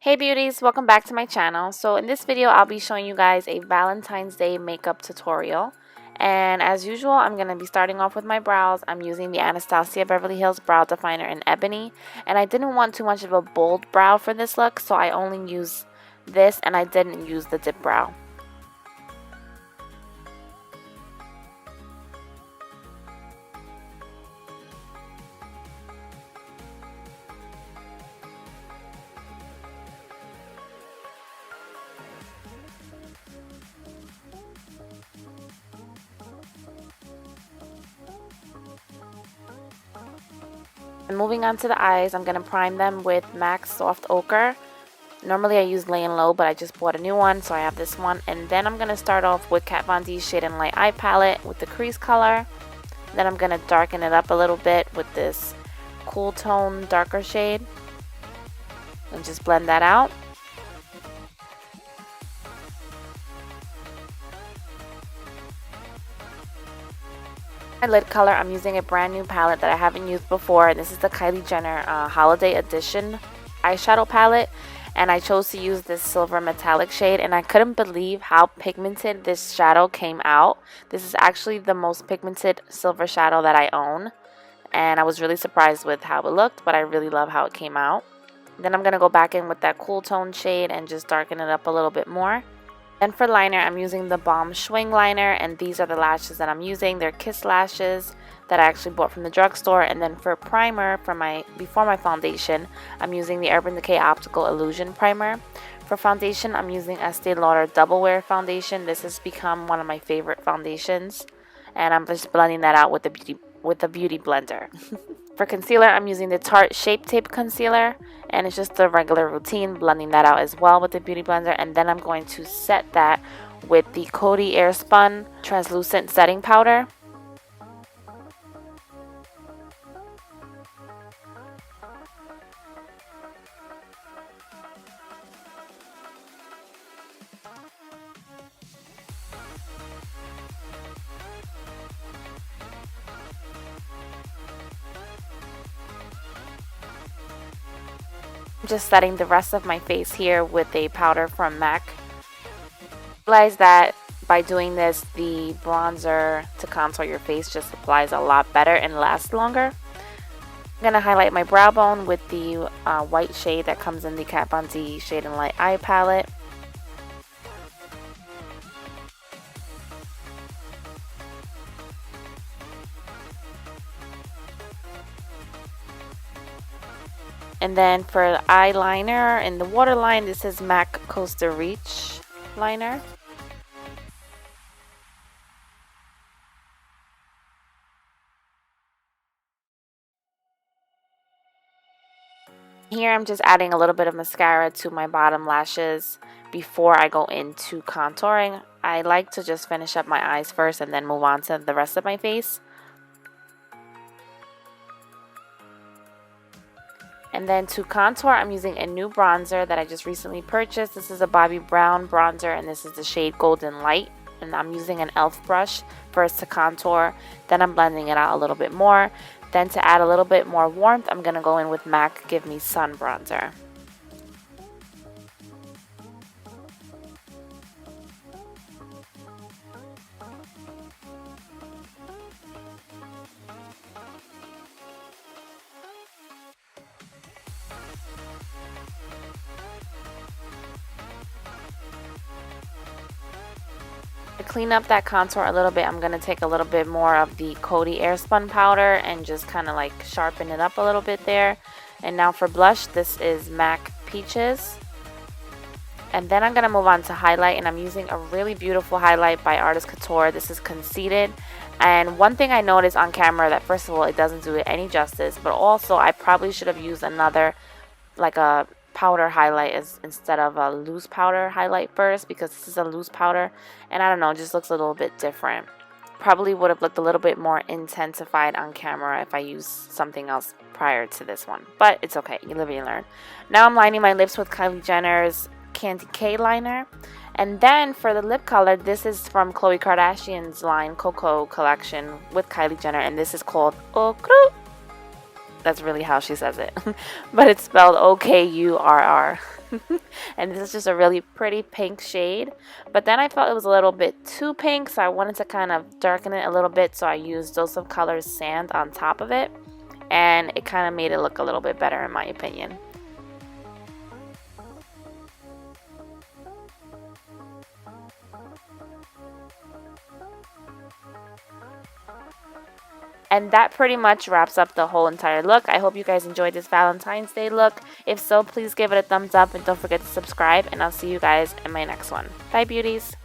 Hey beauties, welcome back to my channel. So in this video I'll be showing you guys a Valentine's Day makeup tutorial, and as usual I'm going to be starting off with my brows. I'm using the Anastasia Beverly Hills Brow Definer in Ebony, and I didn't want too much of a bold brow for this look, so I only used this and I didn't use the dip brow. And moving on to the eyes, I'm going to prime them with MAC Soft Ochre. Normally I use Lay and Low, but I just bought a new one, so I have this one. And then I'm going to start off with Kat Von D's Shade and Light Eye Palette with the crease color. Then I'm going to darken it up a little bit with this cool tone darker shade. And just blend that out. My lid color, I'm using a brand new palette that I haven't used before. This is the Kylie Jenner Holiday Edition eyeshadow palette, and I chose to use this silver metallic shade, and I couldn't believe how pigmented this shadow came out. This is actually the most pigmented silver shadow that I own, and I was really surprised with how it looked, but I really love how it came out. Then I'm going to go back in with that cool tone shade and just darken it up a little bit more. And for liner, I'm using the Balm Scwhing liner, and these are the lashes that I'm using. They're Kiss lashes that I actually bought from the drugstore. And then for primer, before my foundation, I'm using the Urban Decay Optical Illusion Primer. For foundation, I'm using Estee Lauder Double Wear Foundation. This has become one of my favorite foundations, and I'm just blending that out with the beauty blender. For concealer, I'm using the Tarte Shape Tape Concealer, and it's just the regular routine, blending that out as well with the beauty blender. And then I'm going to set that with the Cody Airspun Translucent Setting Powder. I'm just setting the rest of my face here with a powder from MAC. Realize that by doing this, the bronzer to contour your face just applies a lot better and lasts longer. I'm going to highlight my brow bone with the white shade that comes in the Kat Von D Shade and Light Eye Palette. And then for the eyeliner in the waterline, this is MAC Costa Riche liner. Here I'm just adding a little bit of mascara to my bottom lashes before I go into contouring. I like to just finish up my eyes first and then move on to the rest of my face. And then to contour, I'm using a new bronzer that I just recently purchased. This is a Bobbi Brown bronzer, and this is the shade Golden Light. And I'm using an e.l.f. brush first to contour. Then I'm blending it out a little bit more. Then to add a little bit more warmth, I'm going to go in with MAC Give Me Sun bronzer. To clean up that contour a little bit, I'm going to take a little bit more of the Cody Airspun powder and just kind of like sharpen it up a little bit there. And now for blush, this is MAC Peaches. And then I'm going to move on to highlight, and I'm using a really beautiful highlight by Artist Couture. This is Conceited. And one thing I noticed on camera that, first of all, it doesn't do it any justice, but also I probably should have used another, like a powder highlight instead of a loose powder highlight first, because this is a loose powder, and I don't know, it just looks a little bit different. Probably would have looked a little bit more intensified on camera if I used something else prior to this one, but it's okay, you live and you learn. Now I'm lining my lips with Kylie Jenner's Candy K liner. And then for the lip color, this is from Khloe Kardashian's line Koko collection with Kylie Jenner, and this is called Okurr. That's really how she says it. But it's spelled Okurr. And this is just a really pretty pink shade. But then I felt it was a little bit too pink, so I wanted to kind of darken it a little bit. So I used Dose of Colors Sand on top of it. And it kind of made it look a little bit better in my opinion. And that pretty much wraps up the whole entire look. I hope you guys enjoyed this Valentine's Day look. If so, please give it a thumbs up and don't forget to subscribe. And I'll see you guys in my next one. Bye, beauties.